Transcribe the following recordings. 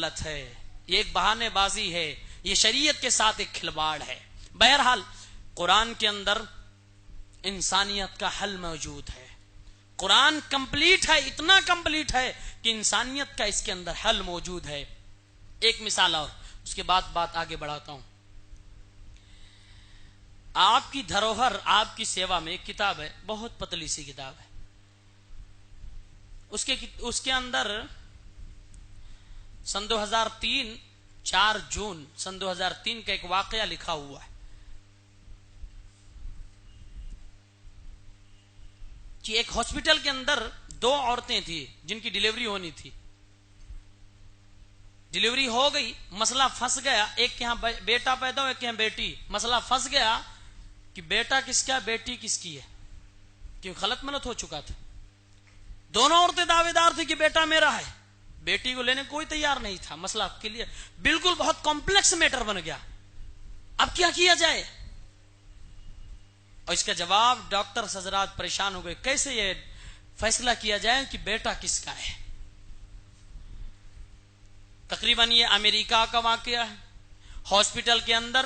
غلط ہے، یہ ایک بہانے بازی ہے، یہ شریعت کے ساتھ ایک کھلواڑ ہے۔ بہرحال قرآن کے اندر انسانیت کا حل موجود ہے، قرآن کمپلیٹ ہے، اتنا کمپلیٹ ہے کہ انسانیت کا اس کے اندر حل موجود ہے۔ ایک مثال اور، اس کے بعد بات آگے بڑھاتا ہوں۔ آپ کی دھروہر آپ کی سیوا میں ایک کتاب ہے، بہت پتلی سی کتاب ہے، اس کے اندر سن 2003 4 جون سن 2003 کا ایک واقعہ لکھا ہوا ہے کہ ایک ہاسپٹل کے اندر 2 عورتیں تھیں جن کی ڈیلیوری ہونی تھی، ڈیلیوری ہو گئی، مسئلہ پھنس گیا، ایک کے ہاں بیٹا پیدا ہوا، ایک کے ہاں بیٹی، مسئلہ پھنس گیا کہ بیٹا کس کا بیٹی کس کی ہے، کیوں خلط ملط ہو چکا تھا۔ دونوں عورتیں دعوے دار تھی کہ بیٹا میرا ہے، بیٹی کو لینے کوئی تیار نہیں تھا، مسئلہ کلیئر، بالکل بہت کمپلیکس میٹر بن گیا۔ اب کیا کیا جائے؟ اور اس کا جواب ڈاکٹر حضرات پریشان ہو گئے، کیسے یہ فیصلہ کیا جائے کہ بیٹا کس کا ہے؟ تقریباً یہ امریکہ کا واقعہ ہے۔ ہاسپٹل کے اندر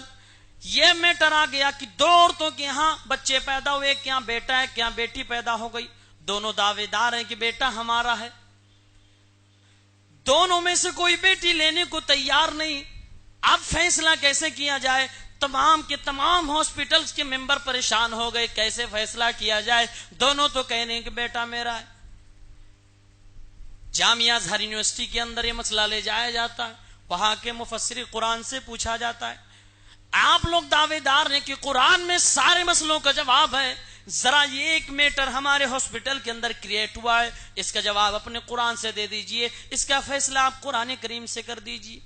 یہ میٹر آ گیا کہ 2 عورتوں کے یہاں بچے پیدا ہوئے، ایک یہاں بیٹا ہے، ایک یہاں بیٹی پیدا ہو گئی، دونوں دعوے دار ہیں کہ بیٹا ہمارا ہے، دونوں میں سے کوئی بیٹی لینے کو تیار نہیں۔ اب فیصلہ کیسے کیا جائے؟ تمام کے تمام ہاسپٹلز کے ممبر پریشان ہو گئے، کیسے فیصلہ کیا جائے؟ دونوں تو کہہ رہے ہیں کہ بیٹا میرا ہے۔ جامعہ ازہر یونیورسٹی کے اندر یہ مسئلہ لے جایا جاتا ہے، وہاں کے مفسر قرآن سے پوچھا جاتا ہے، آپ لوگ دعوے دار ہیں کہ قرآن میں سارے مسئلوں کا جواب ہے، ذرا یہ ایک میٹر ہمارے ہاسپٹل کے اندر کریٹ ہوا ہے، اس کا جواب اپنے قرآن سے دے دیجئے، اس کا فیصلہ آپ قرآن کریم سے کر دیجئے۔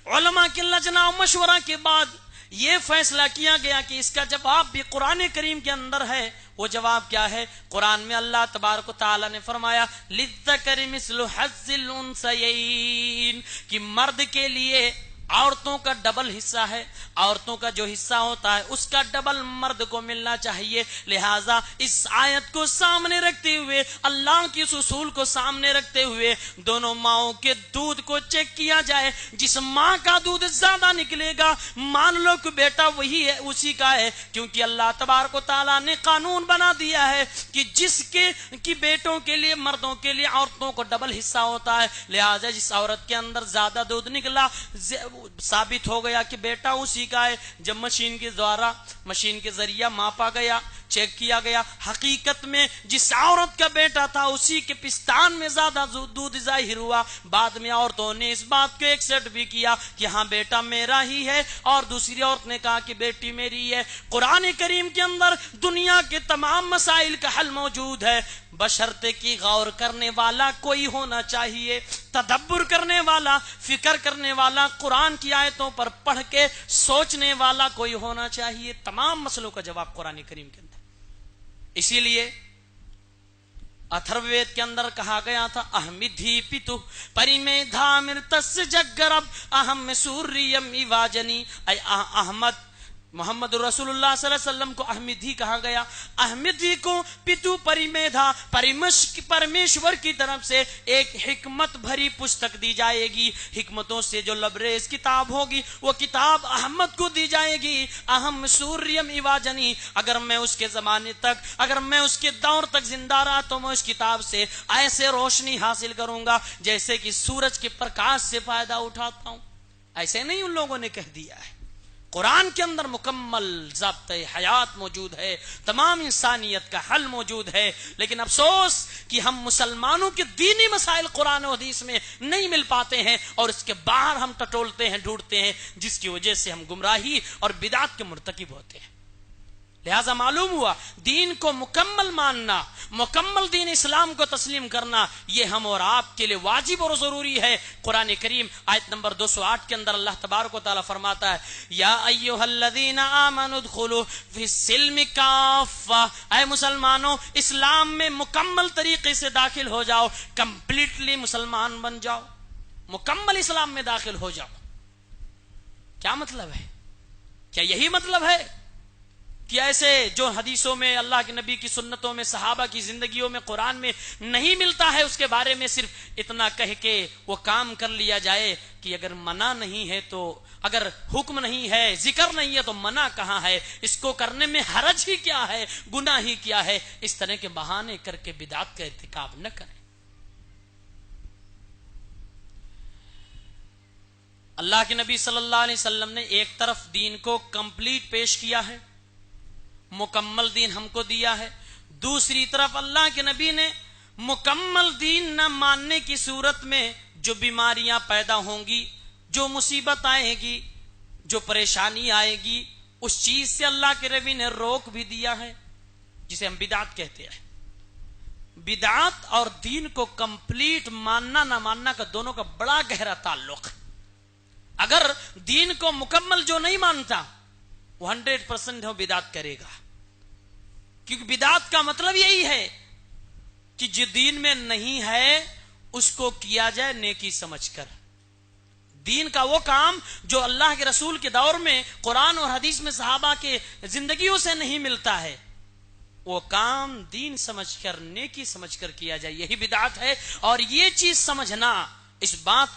علماء کے لجنہ و مشورہ کے بعد یہ فیصلہ کیا گیا کہ اس کا جواب بھی قرآن کریم کے اندر ہے۔ وہ جواب کیا ہے؟ قرآن میں اللہ تبارک و تعالی نے فرمایا للذکر مثل حظ الانثیین، کہ مرد کے لیے عورتوں کا ڈبل حصہ ہے، عورتوں کا جو حصہ ہوتا ہے اس کا ڈبل مرد کو ملنا چاہیے۔ لہٰذا اس آیت کو سامنے رکھتے ہوئے، اللہ کی اس اصول کو سامنے رکھتے ہوئے، دونوں ماؤں کے دودھ کو چیک کیا جائے، جس ماں کا دودھ زیادہ نکلے گا مان لو کہ بیٹا وہی ہے، اسی کا ہے، کیونکہ اللہ تبارک و تعالیٰ نے قانون بنا دیا ہے کہ جس کے کی بیٹوں کے لیے، مردوں کے لیے عورتوں کو ڈبل حصہ ہوتا ہے۔ لہٰذا جس عورت کے اندر زیادہ دودھ نکلا ثابت ہو گیا کہ بیٹا اسی کا ہے۔ جب مشین کے ذریعہ ماپا گیا، چیک کیا گیا، حقیقت میں جس عورت کا بیٹا تھا اسی کے پستان میں زیادہ دودھ ظاہر ہوا۔ بعد میں عورتوں نے اس بات کو ایکسپٹ بھی کیا کہ ہاں بیٹا میرا ہی ہے، اور دوسری عورت نے کہا کہ بیٹی میری ہے۔ قرآن کریم کے اندر دنیا کے تمام مسائل کا حل موجود ہے، بشرطے کی غور کرنے والا کوئی ہونا چاہیے، تدبر کرنے والا، فکر کرنے والا، قرآن کی آیتوں پر پڑھ کے سوچنے والا کوئی ہونا چاہیے۔ تمام مسئلوں کا جواب قرآن کریم کے اندر۔ اسی لیے اتھروید کے اندر کہا گیا تھا احمدھی پتو پریمیدھا مرتس جگرب اہم سوریم ایواجنی، اے احمد محمد رسول اللہ صلی اللہ علیہ وسلم کو احمدھی کہا گیا۔ احمدھی کو پتو پریمیدھا، پرمیشور کی طرف سے ایک حکمت بھری پستک دی جائے گی، حکمتوں سے جو لبریز کتاب ہوگی وہ کتاب احمد کو دی جائے گی۔ اہم سوریم ایواجنی، اگر میں اس کے زمانے تک، اگر میں اس کے دور تک زندہ رہا تو میں اس کتاب سے ایسے روشنی حاصل کروں گا جیسے کہ سورج کے پرکاش سے فائدہ اٹھاتا ہوں۔ ایسے نہیں ان لوگوں نے کہہ دیا ہے، قرآن کے اندر مکمل ضابطۂ حیات موجود ہے، تمام انسانیت کا حل موجود ہے۔ لیکن افسوس کہ ہم مسلمانوں کے دینی مسائل قرآن و حدیث میں نہیں مل پاتے ہیں، اور اس کے باہر ہم ٹٹولتے ہیں، ڈھونڈتے ہیں، جس کی وجہ سے ہم گمراہی اور بدعت کے مرتکب ہوتے ہیں۔ لہذا معلوم ہوا دین کو مکمل ماننا، مکمل دین اسلام کو تسلیم کرنا، یہ ہم اور آپ کے لیے واجب اور ضروری ہے۔ قرآن کریم آیت نمبر 208 کے اندر اللہ تبارک و تعالیٰ فرماتا ہے یا ایھا الذین آمنوا ادخلوا فی السلم کافہ، اے مسلمانوں اسلام میں مکمل طریقے سے داخل ہو جاؤ، کمپلیٹلی مسلمان بن جاؤ، مکمل اسلام میں داخل ہو جاؤ۔ کیا مطلب ہے؟ کیا یہی مطلب ہے کہ ایسے جو حدیثوں میں، اللہ کے نبی کی سنتوں میں، صحابہ کی زندگیوں میں، قرآن میں نہیں ملتا ہے، اس کے بارے میں صرف اتنا کہہ کے وہ کام کر لیا جائے کہ اگر منع نہیں ہے تو، اگر حکم نہیں ہے، ذکر نہیں ہے تو منع کہاں ہے، اس کو کرنے میں حرج ہی کیا ہے، گناہ ہی کیا ہے، اس طرح کے بہانے کر کے بدعت کا ارتکاب نہ کریں۔ اللہ کے نبی صلی اللہ علیہ وسلم نے ایک طرف دین کو کمپلیٹ پیش کیا ہے، مکمل دین ہم کو دیا ہے، دوسری طرف اللہ کے نبی نے مکمل دین نہ ماننے کی صورت میں جو بیماریاں پیدا ہوں گی، جو مصیبت آئے گی، جو پریشانی آئے گی، اس چیز سے اللہ کے نبی نے روک بھی دیا ہے، جسے ہم بدعت کہتے ہیں۔ بدعت اور دین کو کمپلیٹ ماننا نہ ماننا کا دونوں کا بڑا گہرا تعلق ہے۔ اگر دین کو مکمل جو نہیں مانتا وہ 100% وہ بدعت کرے گا، کیونکہ بدعت کا مطلب یہی ہے کہ جو دین میں نہیں ہے اس کو کیا جائے نیکی سمجھ کر۔ دین کا وہ کام جو اللہ کے رسول کے دور میں قرآن اور حدیث میں صحابہ کے زندگیوں سے نہیں ملتا ہے، وہ کام دین سمجھ کر، نیکی سمجھ کر کیا جائے، یہی بدعت ہے۔ اور یہ چیز سمجھنا، اس بات کی